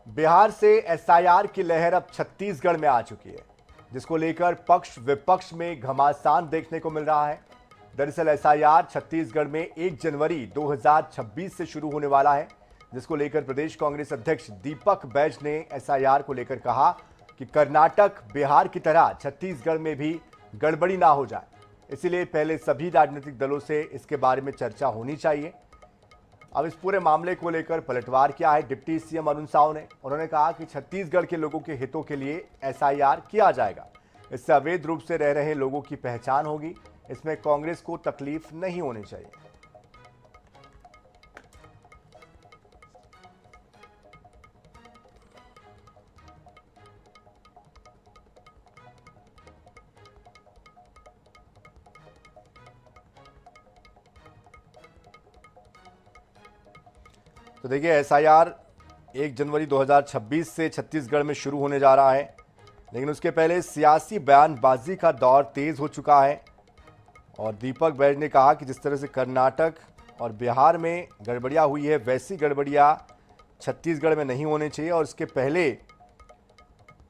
बिहार से एसआईआर की लहर अब छत्तीसगढ़ में आ चुकी है, जिसको लेकर पक्ष विपक्ष में घमासान देखने को मिल रहा है। दरअसल एसआईआर छत्तीसगढ़ में 1 जनवरी 2026 से शुरू होने वाला है, जिसको लेकर प्रदेश कांग्रेस अध्यक्ष दीपक बैज ने एसआईआर को लेकर कहा कि कर्नाटक, बिहार की तरह छत्तीसगढ़ में भी गड़बड़ी ना हो जाए, इसीलिए पहले सभी राजनीतिक दलों से इसके बारे में चर्चा होनी चाहिए। अब इस पूरे मामले को लेकर पलटवार किया है डिप्टी सीएम अरुण साव ने। उन्होंने कहा कि छत्तीसगढ़ के लोगों के हितों के लिए एसआईआर किया जाएगा, इससे अवैध रूप से रह रहे लोगों की पहचान होगी, इसमें कांग्रेस को तकलीफ नहीं होनी चाहिए। तो देखिए, एसआईआर 1 जनवरी 2026 से छत्तीसगढ़ में शुरू होने जा रहा है, लेकिन उसके पहले सियासी बयानबाजी का दौर तेज हो चुका है। और दीपक बैज ने कहा कि जिस तरह से कर्नाटक और बिहार में गड़बड़ियाँ हुई है, वैसी गड़बड़ियाँ छत्तीसगढ़ में नहीं होनी चाहिए और इसके पहले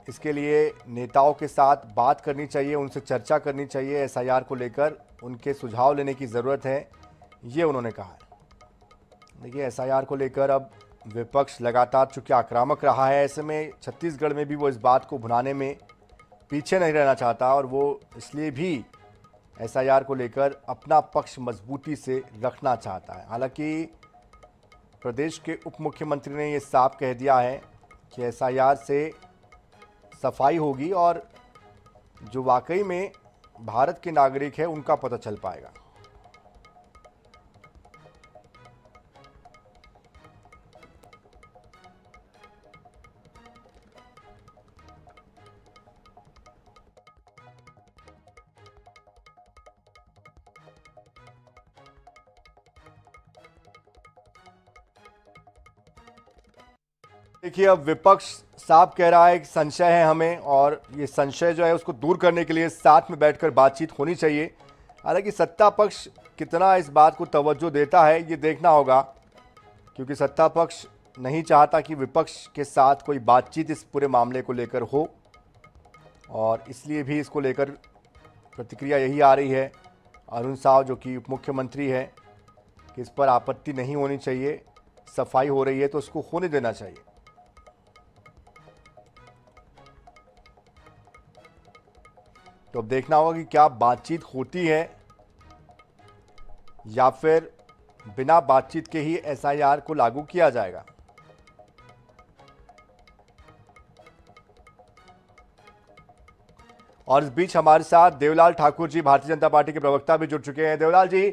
इसके लिए नेताओं के साथ बात करनी चाहिए, उनसे चर्चा करनी चाहिए, एसआईआर को लेकर उनके सुझाव लेने की ज़रूरत है, ये उन्होंने कहा है। देखिए, एसआईआर को लेकर अब विपक्ष लगातार चूंकि आक्रामक रहा है, ऐसे में छत्तीसगढ़ में भी वो इस बात को भुनाने में पीछे नहीं रहना चाहता और वो इसलिए भी एसआईआर को लेकर अपना पक्ष मजबूती से रखना चाहता है। हालांकि प्रदेश के उप मुख्यमंत्री ने ये साफ कह दिया है कि एसआईआर से सफाई होगी और जो वाकई में भारत के नागरिक है उनका पता चल पाएगा। देखिए, अब विपक्ष साफ कह रहा है कि संशय है हमें और ये संशय जो है उसको दूर करने के लिए साथ में बैठकर बातचीत होनी चाहिए। हालांकि सत्ता पक्ष कितना इस बात को तवज्जो देता है ये देखना होगा, क्योंकि सत्ता पक्ष नहीं चाहता कि विपक्ष के साथ कोई बातचीत इस पूरे मामले को लेकर हो और इसलिए भी इसको लेकर प्रतिक्रिया यही आ रही है अरुण साव जो कि उप मुख्यमंत्री है कि इस पर आपत्ति नहीं होनी चाहिए, सफाई हो रही है तो उसको होने देना चाहिए। तो अब देखना होगा कि क्या बातचीत होती है या फिर बिना बातचीत के ही एसआईआर को लागू किया जाएगा। और इस बीच हमारे साथ देवलाल ठाकुर जी, भारतीय जनता पार्टी के प्रवक्ता भी जुड़ चुके हैं। देवलाल जी,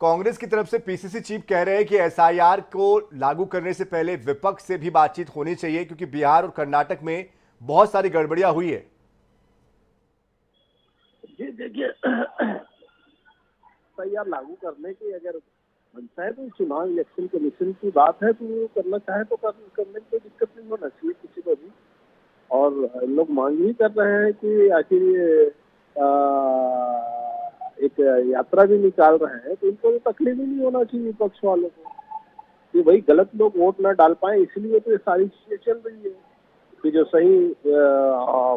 कांग्रेस की तरफ से पीसीसी चीफ कह रहे हैं कि एसआईआर को लागू करने से पहले विपक्ष से भी बातचीत होनी चाहिए, क्योंकि बिहार और कर्नाटक में बहुत सारी गड़बड़ियां हुई है। जी देखिए, एसआईआर लागू करने की अगर मनसा है तो चुनाव इलेक्शन कमीशन की बात है, तो वो करना चाहे तो करने में कोई दिक्कत नहीं होना चाहिए किसी को भी। और लोग मांग ही कर रहे हैं कि आखिर ये एक यात्रा भी निकाल रहे हैं, तो इनको तो तकलीफ ही नहीं होना चाहिए विपक्ष वालों को कि भाई गलत लोग वोट ना डाल पाए। इसलिए तो ये सारी चीजें चल रही है कि जो सही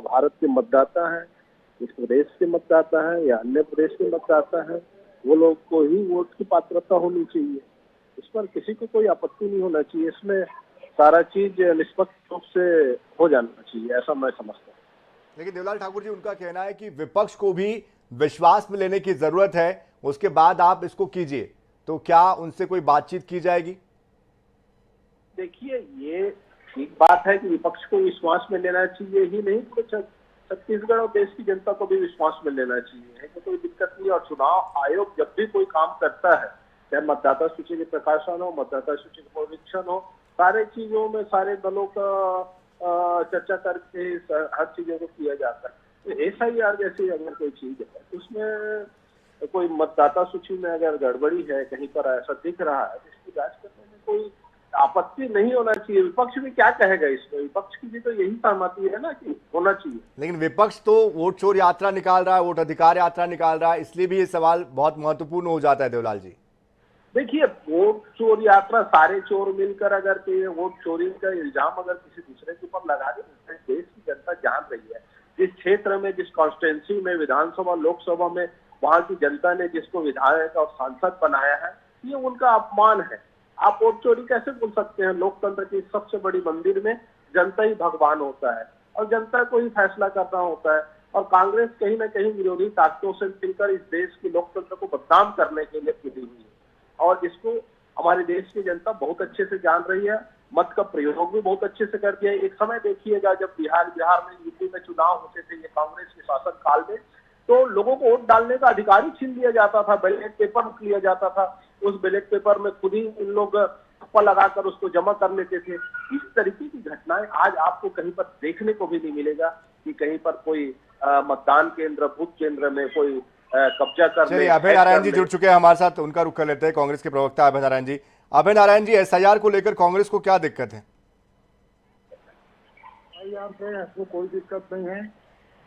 भारत के मतदाता हैं, इस प्रदेश के मतदाता है या अन्य प्रदेश के मतदाता है, वो लोग को ही वोट की पात्रता होनी चाहिए। इस पर किसी को कोई आपत्ति नहीं होना चाहिए। इसमें सारा चीज निष्पक्ष रूप से हो जाना चाहिए, ऐसा मैं समझता हूँ। लेकिन देवलाल ठाकुर जी, उनका कहना है कि विपक्ष को भी विश्वास में लेने की जरूरत है, उसके बाद आप इसको कीजिए। तो क्या उनसे कोई बातचीत की जाएगी? देखिए, ये ठीक बात है कि विपक्ष को विश्वास में लेना चाहिए ही नहीं, कुछ छत्तीसगढ़ और देश की जनता को भी विश्वास में लेना चाहिए, तो कोई दिक्कत नहीं। और चुनाव आयोग जब भी कोई काम करता है, चाहे मतदाता सूची के प्रकाशन हो, मतदाता सूची का परीक्षण हो, सारे चीजों में सारे दलों का चर्चा करके हर चीजों को किया जाता है। तो एसआईआर जैसी अगर कोई चीज है तो उसमें कोई मतदाता सूची में अगर गड़बड़ी है, कहीं पर ऐसा दिख रहा है, तो इसकी जांच करने में कोई आपत्ति नहीं होना चाहिए। विपक्ष भी क्या कहेगा इसमें? विपक्ष की भी तो यही सहमति है ना कि होना चाहिए। लेकिन विपक्ष तो वोट चोर यात्रा निकाल रहा है, वोट अधिकार यात्रा निकाल रहा है, इसलिए भी ये सवाल बहुत महत्वपूर्ण हो जाता है देवलाल जी। देखिए, वोट चोर यात्रा, सारे चोर मिलकर अगर कोई वोट चोरी का इल्जाम अगर किसी दूसरे के ऊपर लगा दे, तो देश की जनता जान रही है जिस क्षेत्र में, जिस कॉन्स्टिट्यूंसी में, विधानसभा लोकसभा में वहां की जनता ने जिसको विधायक और सांसद बनाया है, ये उनका अपमान है। आप वोट चोरी कैसे बोल सकते हैं? लोकतंत्र की सबसे बड़ी मंदिर में जनता ही भगवान होता है और जनता को ही फैसला करना होता है। और कांग्रेस कहीं ना कहीं विरोधी ताकतों से मिलकर इस देश के लोकतंत्र को बदनाम करने के लिए खुली हुई है और इसको हमारे देश की जनता बहुत अच्छे से जान रही है। मत का प्रयोग भी बहुत अच्छे से कर दिया है। एक समय देखिएगा जब बिहार में, यूपी में चुनाव होते थे ये कांग्रेस के शासन काल में, तो लोगों को वोट डालने का अधिकार ही छीन लिया जाता था, बैलेट पेपर लिया जाता था। उस बैलेट पेपर में खुद ही इन लोग ठप्पा लगाकर उसको जमा कर लेते थे। इस तरीके की घटनाएं आज आपको कहीं पर देखने को भी नहीं मिलेगा कि कहीं पर कोई मतदान केंद्र, बूथ केंद्र में कोई कब्जा कर ले। चलिए, अभय नारायण जी जुड़ चुके हैं हमारे साथ, उनका रुख कर लेते हैं। कांग्रेस के प्रवक्ता अभय नारायण जी। अभय नारायण जी, एसआईआर को लेकर कांग्रेस को क्या दिक्कत है? एसआईआर से आपको कोई दिक्कत नहीं है।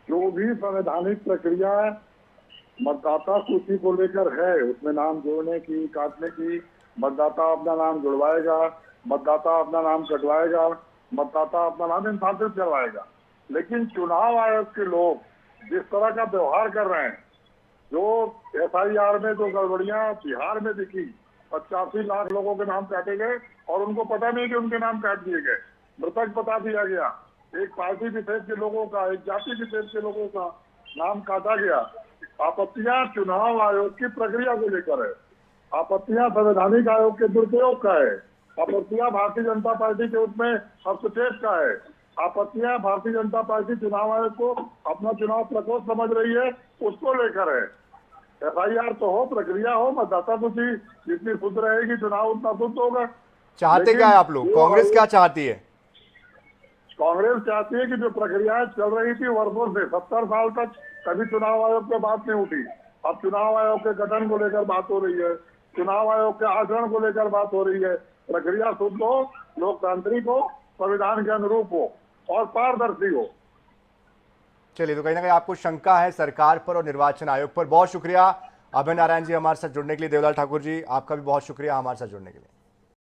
जो भी संवैधानिक प्रक्रिया मतदाता सूची को लेकर है, उसमें नाम जोड़ने की, काटने की, मतदाता अपना नाम जुड़वाएगा, मतदाता अपना नाम कटवाएगा, मतदाता अपना नाम इंसाफ करवाएगा। लेकिन चुनाव आयोग के लोग जिस तरह का व्यवहार कर रहे हैं, जो एसआईआर में जो गड़बड़ियां बिहार में दिखी, 85 लाख लोगों के नाम काटे गए और उनको पता नहीं कि उनके नाम काट दिए गए, मृतक बता दिया गया। एक पार्टी विशेष के लोगों का, एक जाति विशेष के लोगों का नाम काटा गया। आपत्तियां चुनाव आयोग की प्रक्रिया को लेकर है, आपत्तियां संवैधानिक आयोग के दुरुपयोग का है, आपत्तियां भारतीय जनता पार्टी के उसमें हस्तक्षेप का है, आपत्तियां भारतीय जनता पार्टी चुनाव आयोग को अपना चुनाव प्रकोष्ठ समझ रही है, उसको लेकर है। एफआईआर तो हो, प्रक्रिया हो, मतदाता सूची जितनी शुद्ध रहेगी चुनाव उतना शुद्ध होगा। चाहते क्या है आप लोग? कांग्रेस क्या चाहती है? कांग्रेस चाहती है कि जो प्रक्रियाएं चल रही थी वर्षों से, 70 साल तक कभी चुनाव आयोग पे बात नहीं उठी, अब चुनाव आयोग के गठन को लेकर बात हो रही है, चुनाव आयोग के आचरण को लेकर बात हो रही है। प्रक्रिया शुद्ध हो, लोकतांत्रिक हो, संविधान के अनुरूप हो और पारदर्शी हो। चलिए, तो कहीं ना कहीं आपको शंका है सरकार पर और निर्वाचन आयोग पर। बहुत शुक्रिया अभय नारायण जी हमारे साथ जुड़ने के लिए। देवलाल ठाकुर जी, आपका भी बहुत शुक्रिया हमारे साथ जुड़ने के लिए।